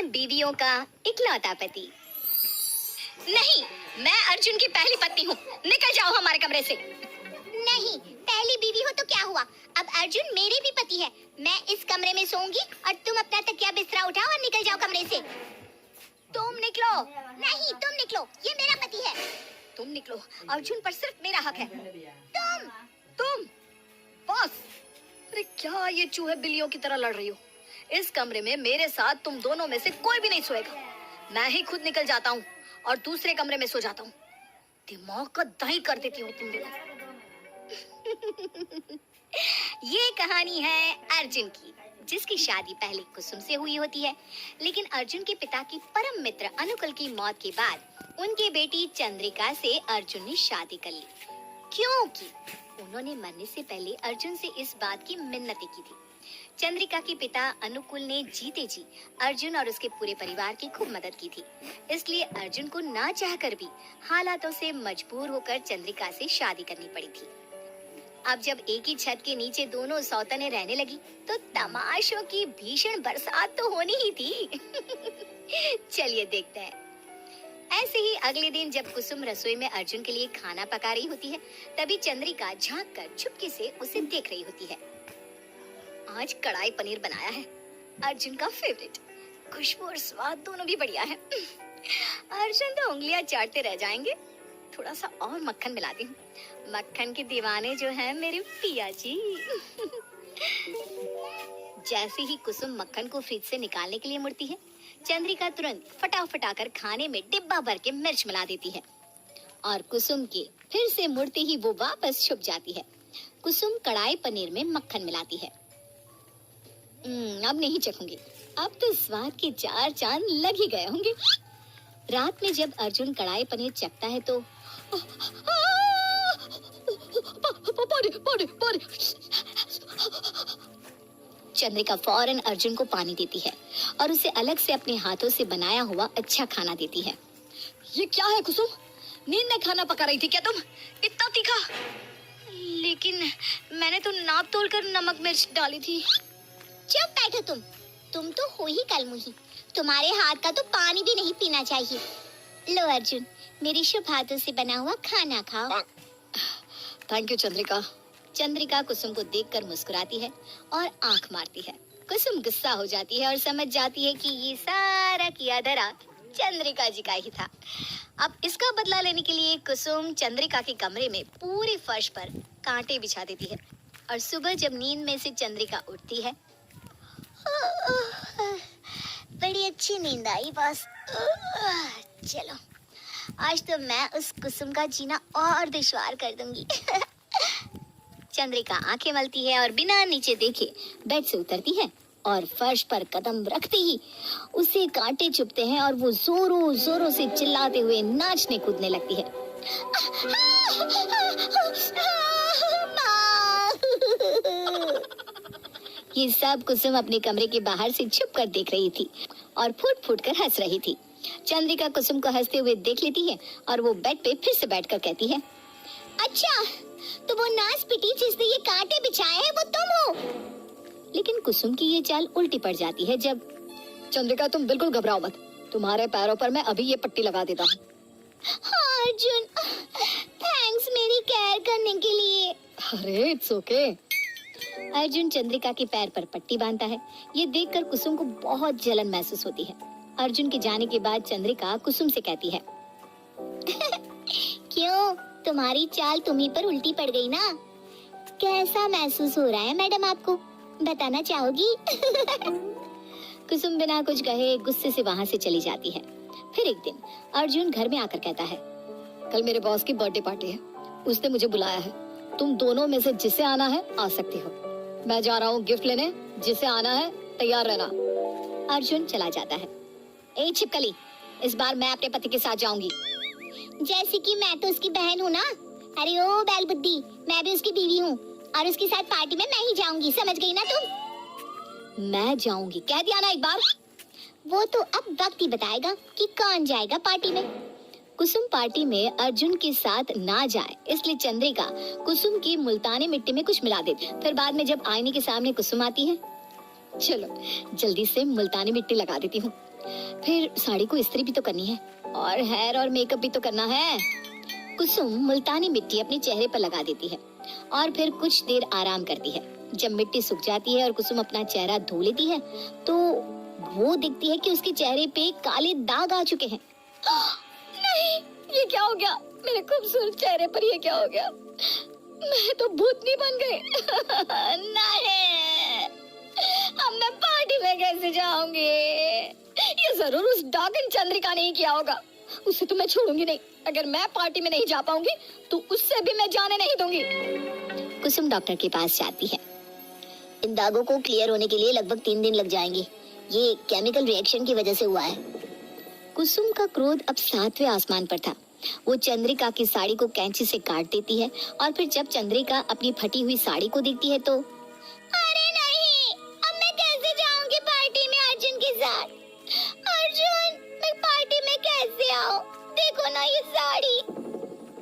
3 बीवियों का इकलौता पति। नहीं, मैं अर्जुन की पहली पत्नी हूँ। निकल जाओ हमारे कमरे से। नहीं, पहली बीवी हो तो क्या हुआ, अब अर्जुन मेरे भी पति है। मैं इस कमरे में सोऊंगी और तुम अपना तकिया बिस्तरा उठाओ और निकल जाओ कमरे से। तुम निकलो। नहीं, तुम निकलो, ये मेरा पति है। तुम निकलो, अर्जुन पर सिर्फ मेरा हक है। तुम बॉस। अरे क्या ये चूहे बिल्लियों की तरह लड़ रही हो? इस कमरे में मेरे साथ तुम दोनों में से कोई भी नहीं सोएगा। मैं ही खुद निकल जाता हूँ और दूसरे कमरे में सो जाता हूँ। दिमाग का दही कर देती हूँ तुम दोनों। ये कहानी है अर्जुन की, जिसकी शादी पहले कुसुम से हुई होती है, लेकिन अर्जुन के पिता की परम मित्र अनुकुल की मौत के बाद उनकी बेटी चंद्रिका से अर्जुन ने शादी कर ली, क्योंकि उन्होंने मरने से पहले अर्जुन से इस बात की मिन्नतें की थी। चंद्रिका के पिता अनुकुल ने जीते जी अर्जुन और उसके पूरे परिवार की खूब मदद की थी, इसलिए अर्जुन को ना चाहकर भी हालातों से मजबूर होकर चंद्रिका से शादी करनी पड़ी थी। अब जब एक ही छत के नीचे दोनों सौतने रहने लगी, तो तमाशों की भीषण बरसात तो होनी ही थी। चलिए देखते हैं। ऐसे ही अगले दिन जब कुसुम रसोई में अर्जुन के लिए खाना पका रही होती है, तभी चंद्रिका झांक कर चुपके से उसे देख रही होती है। आज कढ़ाई पनीर बनाया है, अर्जुन का फेवरेट। खुशबू और स्वाद दोनों भी बढ़िया है। अर्जुन तो उंगलियां चाटते रह जाएंगे। थोड़ा सा और मक्खन मिलाती हूँ। मक्खन के दीवाने जो हैं मेरे पिया जी। जैसे ही कुसुम मक्खन को फ्रिज से निकालने के लिए मुड़ती है, चंद्रिका तुरंत फटाफट आकर खाने में डिब्बा भर के मिर्च मिला देती है और कुसुम के फिर से मुड़ते ही वो वापस छुप जाती है। कुसुम कढ़ाई पनीर में मक्खन मिलाती है। अब नहीं चखूंगी, अब तो स्वाद के 4 चांद लग ही गए होंगे। रात में जब अर्जुन कढ़ाई पनीर चखता है तो चंद्रिका फौरन अर्जुन को पानी देती है और उसे अलग से अपने हाथों से बनाया हुआ अच्छा खाना देती है। ये क्या है कुसुम? नींद में खाना पका रही थी क्या तुम? इतना तीखा? लेकिन मैंने तो नाप तोल कर नमक मिर्च डाली थी। चुप बैठो तुम तो हो ही कलमुही। तुम्हारे हाथ का तो पानी भी नहीं पीना चाहिए। लो अर्जुन, मेरे शुभ हाथों से बना हुआ खाना खाओ। Thank you Chandrika. चंद्रिका कुसुम को देखकर मुस्कुराती है और आंख मारती है। कुसुम गुस्सा हो जाती है और समझ जाती है कि ये सारा किया धरा चंद्रिका जी का ही था। अब इसका बदला लेने के लिए कुसुम चंद्रिका के कमरे में पूरे फर्श पर कांटे बिछा देती है और सुबह जब नींद में से चंद्रिका उठती है, बड़ी अच्छी नींद आई बस। चलो, आज तो मैं उस कुसुम का जीना और दुश्वार कर दूंगी। चंद्रिका आंखें मलती है और बिना नीचे देखे बेड से उतरती है और फर्श पर कदम रखते ही उसे कांटे चुभते हैं और वो जोरों जोरों से चिल्लाते हुए नाचने कूदने लगती है। ये सब कुसुम अपने कमरे के बाहर से छुप कर देख रही थी और फुट फुट कर हंस रही थी। चंद्रिका कुसुम को हंसते हुए देख लेती है और वो बेड पे फिर से बैठकर कहती है, अच्छा, तो वो नाच पिटी जिसने ये कांटे बिछाए हैं वो तुम हो। लेकिन कुसुम की ये चाल उल्टी पड़ जाती है जब चंद्रिका तुम बिल्कुल घबराओ मत, तुम्हारे पैरों पर मैं अभी ये पट्टी लगा देता हूँ। हाँ अर्जुन, थैंक्स मेरी केयर करने के लिए। अरे इट्स ओके। अर्जुन चंद्रिका के पैर पर पट्टी बांधता है। ये देखकर कुसुम को बहुत जलन महसूस होती है। अर्जुन के जाने के बाद चंद्रिका कुसुम से कहती है, क्यों, तुम्हारी चाल तुम्ही पर उल्टी पड़ गई ना? कैसा महसूस हो रहा है मैडम आपको, बताना चाहोगी? कुसुम बिना कुछ कहे गुस्से से वहाँ से चली जाती है। फिर एक दिन अर्जुन घर में आकर कहता है, कल मेरे बॉस की बर्थडे पार्टी है, उसने मुझे बुलाया है। तुम दोनों में से जिसे आना है आ सकती हो। मैं जा रहा हूँ गिफ्ट लेने, जिसे आना है तैयार रहना। अर्जुन चला जाता है। ए छिपकली, इस बार मैं अपने पति के साथ जाऊंगी। जैसे कि मैं तो उसकी बहन हूँ ना। अरे ओ बैल बुद्धि, मैं भी उसकी बीवी हूँ और उसके साथ पार्टी में मैं ही जाऊंगी, समझ गई ना तुम? मैं जाऊंगी कह दिया ना एक बार। वो तो अब वक्त ही बताएगा कि कौन जाएगा पार्टी में। कुसुम पार्टी में अर्जुन के साथ ना जाए, इसलिए चंद्रिका कुसुम की मुल्तानी मिट्टी में कुछ मिला देती। फिर बाद में जब आईने के सामने कुसुम आती है चलो जल्दी से मुल्तानी मिट्टी लगा देती हूँ, फिर साड़ी को इस्त्री भी तो करनी है और हेयर और मेकअप भी तो करना है। कुसुम मुल्तानी मिट्टी अपने चेहरे पर लगा देती है और फिर कुछ देर आराम करती है। जब मिट्टी सूख जाती है और कुसुम अपना चेहरा धो लेती है तो वो देखती है कि उसके चेहरे पे काले दाग आ चुके हैं। नहीं, ये क्या हो गया? मेरे खूबसूरत चेहरे पर ये क्या हो गया? मैं तो भूतनी बन गई। नहीं, अब मैं पार्टी में कैसे जाऊंगी? ये जरूर उस डाकन चंद्रिका ने ही किया होगा। उसे तो मैं छोड़ूंगी नहीं। अगर मैं पार्टी में नहीं जा पाऊंगी तो उससे भी मैं जाने नहीं दूंगी। कुसुम डॉक्टर के पास जाती है। इन दागों को क्लियर होने के लिए लगभग 3 दिन लग जाएंगे। ये केमिकल रिएक्शन की वजह से हुआ है। कुसुम का क्रोध अब 7वें आसमान पर था। वो चंद्रिका की साड़ी को कैंची से काट देती है और फिर जब चंद्रिका अपनी फटी हुई साड़ी को देखती है तो अरे नहीं, अब मैं कैसे जाऊंगी पार्टी में अर्जुन के साथ? अर्जुन, मैं पार्टी में कैसे आऊं? देखो ना ये साड़ी।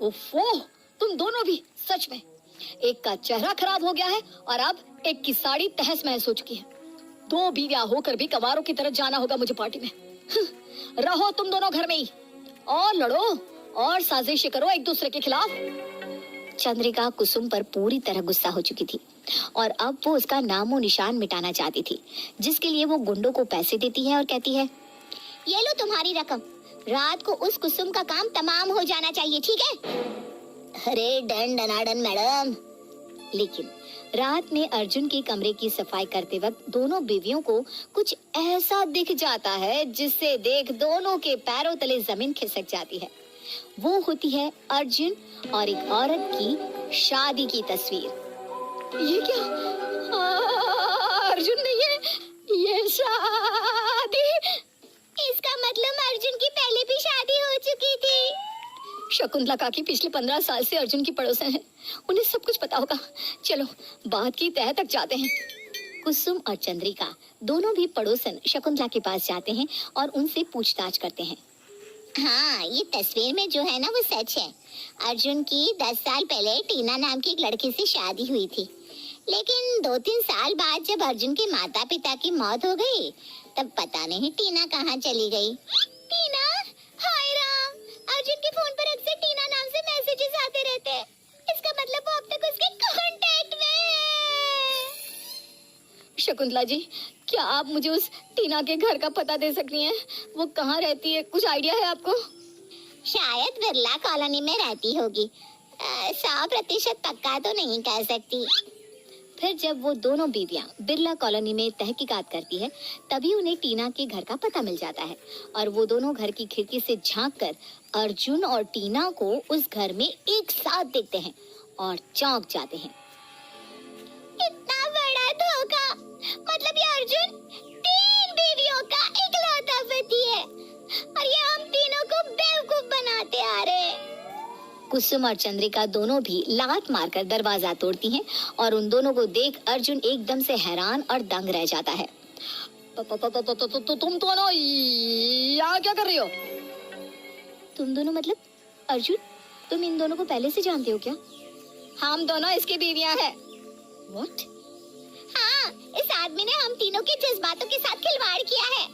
ओफो, तुम दोनों भी सच में, एक का चेहरा खराब हो गया है और अब एक की साड़ी तहस महस हो चुकी है। 2 बीवियां होकर भी कवारों की तरह जाना होगा मुझे पार्टी में। रहो तुम दोनों घर में ही और लड़ो और साजिश करो एक दूसरे के खिलाफ। चंद्रिका कुसुम पर पूरी तरह गुस्सा हो चुकी थी और अब वो उसका नामो निशान मिटाना चाहती थी, जिसके लिए वो गुंडों को पैसे देती है और कहती है, ये लो तुम्हारी रकम, रात को उस कुसुम का काम तमाम हो जाना चाहिए, ठीक है? अरे डन डनाडन मैडम। लेकिन रात में अर्जुन के कमरे की सफाई करते वक्त दोनों बीवियों को कुछ ऐसा दिख जाता है जिससे देख दोनों के पैरों तले जमीन खिसक जाती है। वो होती है अर्जुन और एक औरत की शादी की तस्वीर। ये क्या? अर्जुन नहीं है, ये शादी। इसका मतलब अर्जुन की पहले भी शादी हो चुकी थी। शकुंतला काकी पिछले 15 साल से अर्जुन की पड़ोसन है, उन्हें सब कुछ पता होगा। चलो बात की तह तक जाते हैं। कुसुम और चंद्रिका दोनों भी पड़ोसन शकुंतला के पास जाते हैं और उनसे पूछताछ करते हैं। हाँ, ये तस्वीर में जो है ना वो सच है। अर्जुन की 10 साल पहले टीना नाम की एक लड़की से शादी हुई थी, लेकिन 2-3 साल बाद जब अर्जुन के माता पिता की मौत हो गई तब पता नहीं टीना कहाँ चली गई। टीना? हाय राम, अर्जुन के फोन पर अक्सर टीना नाम से मैसेजेस आते रहते हैं। इसका मतलब वो अब तक उसके कांटेक्ट में है। शकुंतला जी, क्या आप मुझे उस टीना के घर का पता दे सकती हैं? वो कहाँ रहती है, कुछ आइडिया है आपको? शायद बिरला कॉलोनी में रहती होगी। 100% पक्का तो नहीं कह सकती। फिर जब वो दोनों बीवियां बिरला कॉलोनी में तहकीकात करती है तभी उन्हें टीना के घर का पता मिल जाता है और वो दोनों घर की खिड़की से झांककर अर्जुन और टीना को उस घर में एक साथ देखते हैं और चौंक जाते हैं। इतना बड़ा धोखा! मतलब ये अर्जुन 3 बीवियों का इकलौता पति है और ये हम तीनों को बेवकूफ बनाते आ रहे हैं। कुसुम और चंद्रिका दोनों भी लात मारकर दरवाजा तोड़ती हैं और उन दोनों को देख अर्जुन एकदम से हैरान और दंग रह जाता है। तुम दोनों यहाँ क्या कर रही हो? तुम दोनों मतलब अर्जुन, तुम इन दोनों को पहले से जानते हो क्या? हम दोनों इसकी बीवियां हैं। What? हाँ, इस आदमी ने हम तीनों के जज्बातों के साथ खिलवाड़ किया है।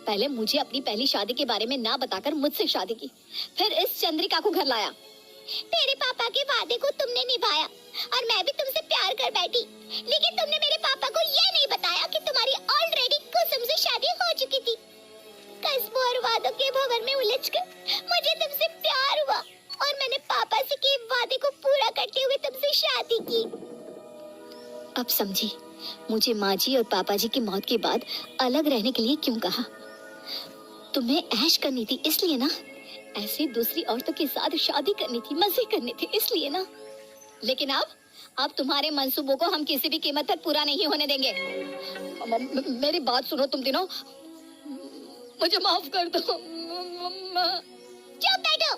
पहले मुझे अपनी पहली शादी के बारे में ना बताकर मुझसे शादी की, फिर इस चंद्रिका को घर लाया। तेरे पापा के वादे को तुमने निभाया और मैं भी तुमसे प्यार कर बैठी, लेकिन तुमने मेरे पापा को ये नहीं बताया कि तुम्हारी ऑलरेडी कुसुम से शादी हो चुकी थी। कस्मों और वादों के भंवर में उलझकर मुझे तुमसे प्यार हुआ और मैंने पापा से किए वादे को पूरा करते हुए तुमसे शादी की। अब समझी मुझे माँ जी और पापा जी की मौत के बाद अलग रहने के लिए क्यों कहा। तुम्हें ऐश करनी थी इसलिए ना, ऐसे दूसरी औरतों के साथ शादी करनी थी, मजे करने थे इसलिए ना। लेकिन अब तुम्हारे मंसूबों को हम किसी भी कीमत पर पूरा नहीं होने देंगे। मेरी बात सुनो तुम तीनों, मुझे माफ कर दो। चुप बैठो,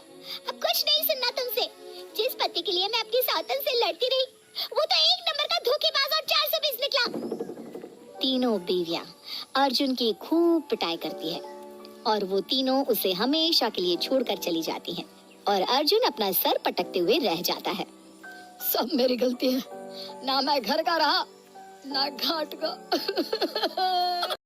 अब कुछ नहीं सुनना तुमसे। जिस पति के लिए मैं अपनी सौतन से लड़ती रही वो तो 1 नंबर का धोखेबाज और 420 निकला। तीनों बीवियां अर्जुन की खूब पिटाई करती है और वो तीनों उसे हमेशा के लिए छोड़कर चली जाती हैं और अर्जुन अपना सर पटकते हुए रह जाता है। सब मेरी गलती है, ना मैं घर का रहा नाक घाट का